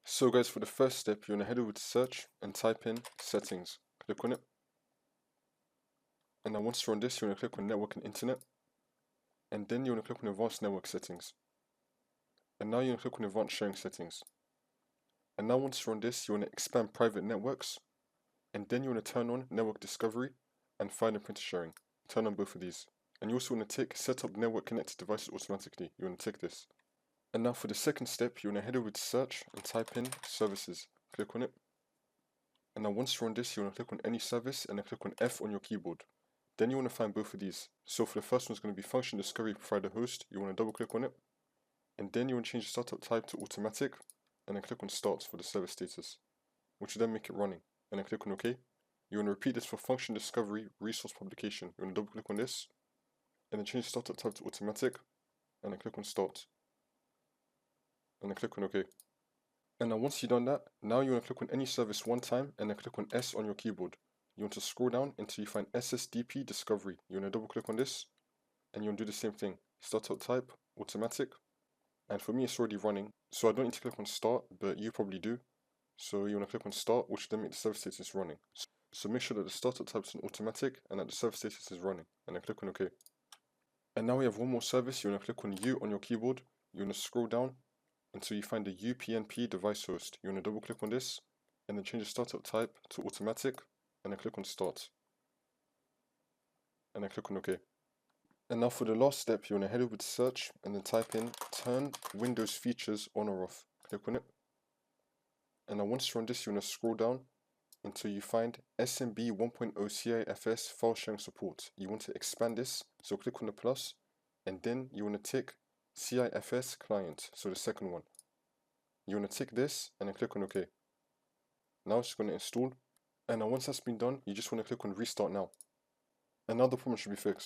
So guys, for the first step, you want to head over to search and type in settings. Click on it. And now once you're on this, you want to click on network and internet. And then you want to click on advanced network settings. And now you want to click on advanced sharing settings. And now once you're on this, you want to expand private networks. And then you want to turn on network discovery and file and printer sharing. Turn on both of these. And you also want to tick set up network connected devices automatically. You want to tick this. And now for the second step, you want to head over to search and type in services. Click on it. And now once you're on this, you want to click on any service and then click on F on your keyboard. Then you want to find both of these. So for the first one, it's going to be function discovery provider host. You want to double click on it. And then you want to change the startup type to automatic. And then click on start for the service status, which will then make it running. And then click on OK. You want to repeat this for function discovery resource publication. You want to double click on this. And then change the startup type to automatic. And then click on start. And then click on OK. And now once you've done that, now you want to click on any service one time and then click on S on your keyboard. You want to scroll down until you find SSDP discovery. You want to double click on this and you want to do the same thing. Startup type, automatic. And for me it's already running, so I don't need to click on start, but you probably do. So you want to click on start, which then make the service status running. So make sure that the startup type is on automatic and that the service status is running. And then click on OK. And now we have one more service. You want to click on U on your keyboard. You want to scroll down until you find the UPnP device host. You want to double click on this and then change the startup type to automatic and then click on start and then click on OK. And now for the last step, you want to head over to search and then type in turn Windows features on or off. Click on it. And now once you're on this, you want to scroll down until you find SMB 1.0 CIFS file sharing support. You want to expand this, so click on the plus and then you want to tick CIFS client, so the second one. You want to tick this and then click on OK. Now it's going to install, and now once that's been done, you just want to click on restart now. And now the problem should be fixed.